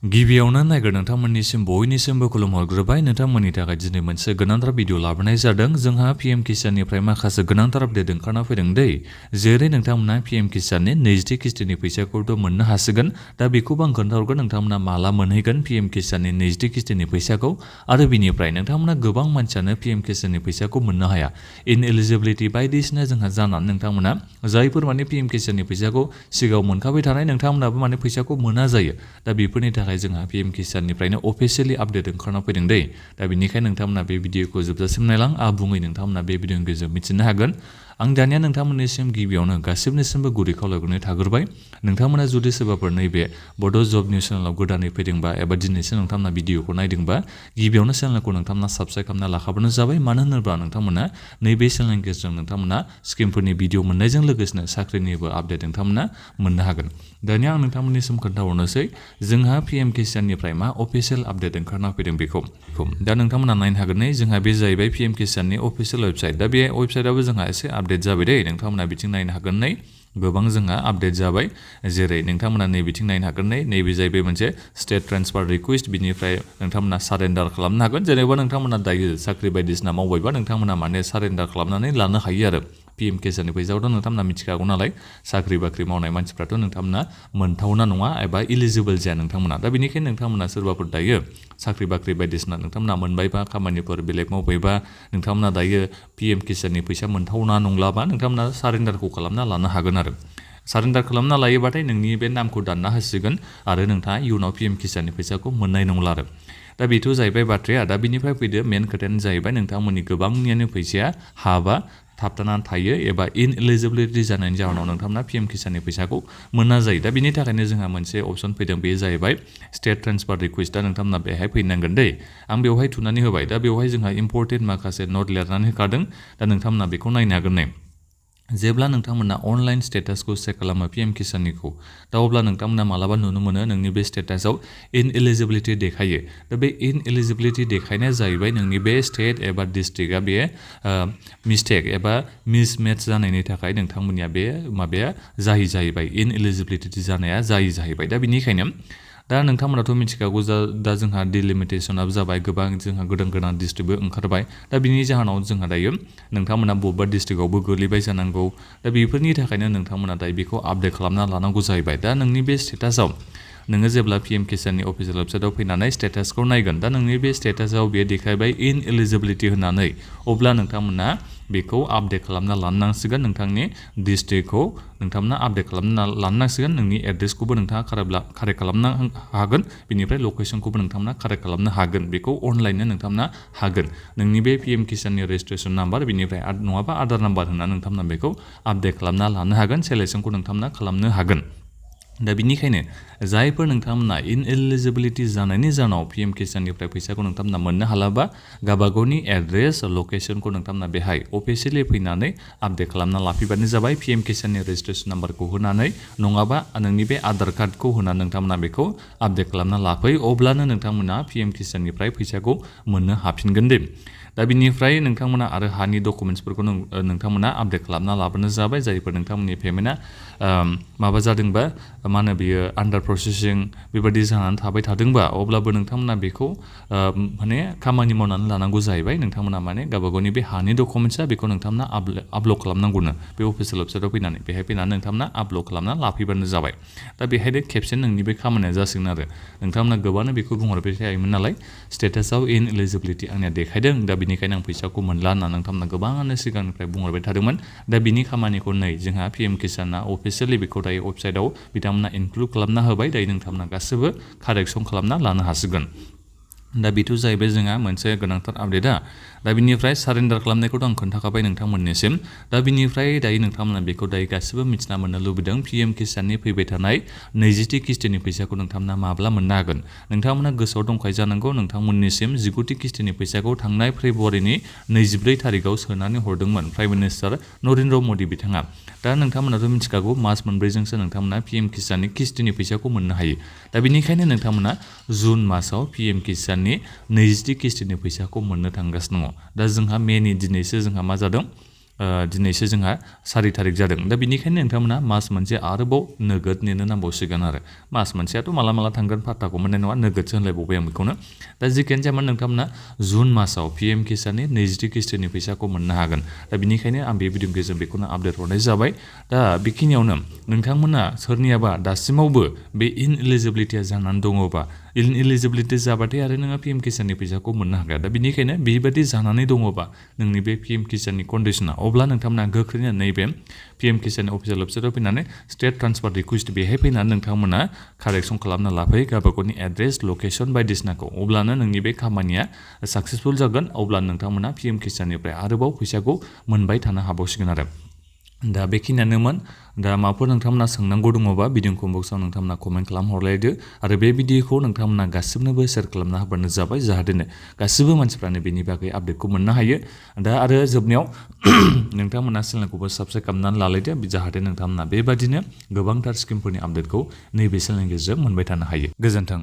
गिबियावनो नायगोन नोंथांमोननिसिम बयनिसिमबो खुलुमहरग्रोबाय नोंथांमोननि थाखाय दिनै मोनसे गोनांथार भिडिअ लाबोनाय जादों जोंहा पीएम किसाननिफ्राय माखासे गोनांथार आपडेट ओंखारना फैदों दै जेरै नोंथांमोना पीएम किसाननि नैजिथि किस्तिनि फैसाखौथ' मोननो हासिगोन दा बेखौबो आं खोन्थाहरगोन नोंथांमोना माला मोनहैगोन पीएम किसाननि नैजिथि किस्तिनि फैसाखौ आरो बिनिफ्राय नोंथांमोना गोबां मानसियानो पीएम किसाननि फैसाखौ मोननो हाया इनएलिजिबिलिटि बायदिसिना जोंहा जानानै नोंथांमोना जायफोर माने पीएम किसाननि फैसाखौ सिगाङाव मोनखाबाय थानाय नोंथांमोनाबो माने फैसाखौ मोना जायो दा बेफोरनि थाखाय जोंहा पीएम किसाननिफ्रायनो अफिसियेलि आपडेट ओंखारना फैदों दै दा बेनिखायनो नोंथांमोना बे भिडिअखौ जोबजासिम नायलां आबुङै नोंथांमोना बे भिडिअनि गेजेरजों मिथिनो हागोन आं दानिया नोंथांमोननिसिम गिबियावनो गासिबनिसिमबो गुरै खावलायहरनाय थाग्रोबाय नोंथांमोना जुदि सोरबाफोर नैबे बड' जब निउस चेनेलाव गोदानै फैदोंबा एबा दिनैसो नोंथांमोना भिडिअखौ नायदोंबा गिबियावनो चेनेलखौ नोंथांमोना साबस्क्राइब खालामना लाखाबानो जाबाय मानो होनोब्ला नोंथांमोना नैबे चेनेलनि गेजेरजों नोंथांमोना स्किमफोरनि भिडिअ मोननायजों लोगोसेनो साख्रिनिबो आपडेट नोंथांमोना मोननो हागोन दानिया आं नोंथांमोननिसिम खोन्थाहरनोसै जोंहा पीएम किसाननिफ्राय मा अफिसियेल आपडेट ओंखारना फैदों बेखौ दा नोंथांमोना नायनो हागोन जोंहा बे जाहैबाय पीएम किसाननि अफिसियेल वेबसाइट दा बे वेबसाइटआबो जोंहा एसे आपडेट जाबाय दै नोंथांमोना बिथिं नायनो हागोन गोबां जोंहा आपडेट जाबाय जेरै नोंथांमोना नैबिथिं नायनो हागोन नैबे जाहैबाय मोनसे स्टेट ट्रेन्सफार रिक्वेस्ट बिनिफ्राय नोंथांमोना सारेन्डार खालामनो हागोन जेनेबा नोंथांमोना दायो साख्रि बायदिसिना मावबायबा नोंथांमोना माने सारेन्डार खालामनानै लानो हायो आरो पीएम किसाननि फैसाखौथ' नोंथांमोना मिथिखागौ नालाय साख्रि बाख्रि मावनाय मानसिफ्राथ' नोंथांमोना मोनथावना नङा एबा इलिजिबोल जाया नोंथांमोना दा बेनिखायनो नोंथांमोना सोरबाफोर दायो साख्रि बाख्रि बायदिसिना नोंथांमोना मोनबायबा खामानिफोर बेलेग मावबायबा नोंथांमोना दायो पीएम किसाननि फैसा मोनथावना नंलाबा नोंथांमोना सारेन्डारखौ खालामना लानो हागोन आरो सारेन्डार खालामना लायोबाथाय नोंनि बे नामखौ दानना होसिगोन आरो नोंथाङा इयुनाव पीएम किसाननि फैसाखौ मोननाय नंला आरो दा बेथ' जाहैबाय बाथ्राया दा बिनिफ्राय फैदो मेन खोथायानो जाहैबाय नोंथांमोननि गोबांनियानो फैसाया हाबा थाबथानानै थायो एबा इनएलिजिबिलिटि जानायनि जाहोनाव नोंथांमोना पीएम किसाननि फैसाखौ मोना जायो दा बिनि थाखायनो जोंहा मोनसे अपसन फैदों बे जाहैबाय स्टेट ट्रेन्सफार रिक्वेस्ट दा नोंथांमोना बेहाय फैनांगोन दै आं बेवहाय थुनानै होबाय दा बेवहाय जोंहा इम्पर्टेन्ट माखासे नट लिरनानै होखादों दा नोंथांमोना बेखौ नायनो हागोन जेब्ला नोंथांमोना अनलाइन स्टेटासखौ चेक खालामो पीएम किसाननिखौ दा अब्ला नोंथांमोना मालाबा नुनो मोनो नोंनि बे स्टेटासाव इनएलिजिबिलिटि देखायो दा बे इनएलिजिबिलिटि देखायनाया जाहैबाय नोंनि बे स्टेट एबा डिस्ट्रिक्टआ बे मिस्टेक एबा मिसमेच जानायनि थाखाय नोंथांमोननिया बे माबाया जाहैबाय इनएलिजिबिलिटि जानाया जाहैबाय दा बेनिखायनो दा नोंथांमोनाथ' मिथिखागौ दा जोंहा डिलिमिटेसनाबो जाबाय गोबां जोंहा गोदान डिस्ट्रिक्टबो ओंखारबाय दा बिनि जाहोनाव जोंहा दायो नोंथांमोना बबेबा डिस्ट्रिक्टआवबो गोग्लैबाय जानांगौ दा बेफोरनि थाखायनो नोंथांमोना दायो बेखौ आपडेट खालामना लानांगौ जाहैबाय दा नोंनि बे स्टेटासाव नोङो जेब्ला पीएम किसाननि अफिसियेल वेबसाइटआव फैनानै स्टेटासखौ नायगोन दा नोंनि बे स्टेटासाव बेयो देखायबाय इनएलिजिबिलिटि होननानै अब्ला नोंथांमोना बेखौ आपडेट खालामना लानांसिगोन नोंथांनि डिस्ट्रिक्टखौ नोंथांमोना आपडेट खालामना लानांसिगोन नोंनि एड्रेसखौबो नोंथाङा कारेक्ट खालामनो हागोन बेनिफ्राय लकेसनखौबो नोंथांमोना कारेक्ट खालामनो हागोन बेखौ अनलाइननो नोंथांमोना हागोन नोंनि बे पीएम किसाननि रेजिस्ट्रेसन नाम्बार बेनिफ्राय नङाबा आधार नाम्बार होननानै नोंथांमोना बेखौ आपडेट खालामना लानो हागोन सेलेक्सनखौ नोंथांमोना खालामनो हागोन दा बिनिखायनो जायफोर नोंथांमोना इनएलिजिबिलिटि जानायनि जाहोनाव पीएम किसाननिफ्राय फैसाखौ नोंथांमोना मोननो हालाबा गावबागावनि एड्रेस लकेसनखौ नोंथांमोना बेहाय अफिसियेलि फैनानै आपडेट खालामना लाफैबानो जाबाय पीएम किसाननि रेजिस्ट्रेसन नाम्बारखौ होनानै नङाबा नोंनि बे आधार कार्डखौ होनानै नोंथांमोना बेखौ आपडेट खालामना लाफै अब्लानो नोंथांमोना पीएम किसाननिफ्राय फैसाखौ मोननो हाफिनगोन दे दा बिनिफ्राय नोंथांमोना आरो हानि डकुमेन्टसफोरखौ नोंथांमोना आपडेट खालामना लाबोनो जाबाय जायफोर नोंथांमोननि पेमेन्टआ माबा जादोंबा मा होनो बियो आन्डार प्रसेसिं बेबायदि जानानै थाबाय थादोंबा अब्लाबो नोंथांमोना बेखौ माने खामानि मावनानै लानांगौ जाहैबाय नोंथांमोना माने गावबागावनि बे हानि डकुमेन्टसा बेखौ नोंथांमोना आपल'ड खालामनांगौनो बे अफिसियेल वेबसाइटआव फैनानै बेहाय फैनानै नोंथांमोना आपल'ड खालामना लाफैबानो जाबाय दा बेहायनो खेबसे नोंनि बे खामानिया जासिगोन आरो नोंथांमोना गोबाङानो बेखौ बुंहरबाय थायोमोन नालाय स्टेटासाव इनएलिजिबिलिटि आंनिया देखायदों दा बेनिखायनो आं फैसाखौ मोनला होनना नोंथांमोना गोबाङानो सिगांनिफ्राय बुंहरबाय थादोंमोन दा बिनि खामानिखौ नै जोंहा पीएम किसाना अफिसियेलि बेखौ दायो वेबसाइटआव बिथांमोना इनक्लुड खालामना होबाय दायो नोंथांमोना गासैबो कारेक्सन खालामना लानो हासिगोन दा बेथ' जाहैबाय जोंहा मोनसे गोनांथार आपडेटआ दा बिनिफ्राय सारेन्डार खालामनायखौथ' आं खोन्थाखाबाय नोंथांमोननिसिम दा बिनिफ्राय दायो नोंथांमोना बेखौ दायो गासिबो मिथिना मोननो लुबैदों पीएम किसाननि फैबाय थानाय नैजिथि किस्तिनि फैसाखौ नोंथांमोना माब्ला मोननो हागोन नोंथांमोना गोसोआव दंखायो जानांगौ नोंथांमोननिसिम 19थि किस्तिनि फैसाखौ थांनाय फेब्रुवारिनि 24 थारिखआव सोनानै हरदोंमोन प्राइम मिनिस्टार नरेन्द्र मदि बिथाङा दा नोंथांमोनाथ' मिथिखागौ मास मोनब्रैजोंसो नोंथांमोना पीएम किसाननि किस्तिनि फैसाखौ मोननो हायो दा बेनिखायनो नोंथांमोना जुन मासाव पीएम किसाननि 20थि किस्तिनि फैसाखौ मोननो थांगासिनो दङ दा जोंहा मेनि दिनैसो जोंहा मा जादों दिनैसो जोंहा 4 थारिख जादों दा बिनिखायनो नोंथांमोना मास मोनसे आरोबाव नोगोद नेनो नांबावसिगोन आरो मास मोनसेयाथ' माला थांगोन फात्ताखौ मोननाय नङा नोगोदसो होनलायबावबाय आं बेखौनो दा जिखियानो जाया मानो नोंथांमोना जुन मासाव PM किसाननि 20 किस्तिनि फैसाखौ मोननो हागोन दा बिनिखायनो आं बे भिडिअनि गेजेरजों बेखौनो आपडेट हरनाय जाबाय दा बेखिनियावनो नोंथांमोना सोरनियाबा दासिमावबो बे इनएलिजिबिलिटिया जानानै दङबा इनएलिजिबिलिटि जाबाथाय आरो नोङो PM किसाननि फैसाखौ मोननो हाया दा बिनिखायनो बेबायदि जानानै दङबा नोंनि बे PM किसाननि कन्डिसना अब्ला नोंथांमोना गोख्रैनो नैबे PM किसाननि अफिसियेल वेबसाइटआव फैनानै स्टेट ट्रान्सफार रिक्वेस्ट बेहाय फैनानै नोंथांमोना कारेक्सन खालामना लाफैयो गावबागावनि एड्रेस लकेसन बायदिसिनाखौ अब्लानो नोंनि बे खामानिया साक्सेसफुल जागोन अब्ला नोंथांमोना PM किसाननिफ्राय आरोबाव फैसाखौ मोनबाय थानो हाबावसिगोन आरो दा बेखिनियानोमोन दा माबाफोर नोंथांमोना सोंनांगौ दङबा भिडिअ कमेन्ट बक्सआव नोंथांमोना कमेन्ट खालामहरलायदो आरो बे भिडिअखौ नोंथांमोना गासिबनोबो शेयार खालामना होबानो जाबाय जाहाथे गासिबो मानसिफ्रानो बेनि बागै आपडेटखौ मोननो हायो दा आरो जोबनायाव नोंथांमोना चेनेलखौबो साबस्क्राइब खालामनानै लालायदो जाहाथे नोंथांमोना बेबादिनो गोबांथार स्किमफोरनि आपडेटखौ नैबे चेनेलनि गेजेरजों मोनबाय थानो हायो गोजोन्थों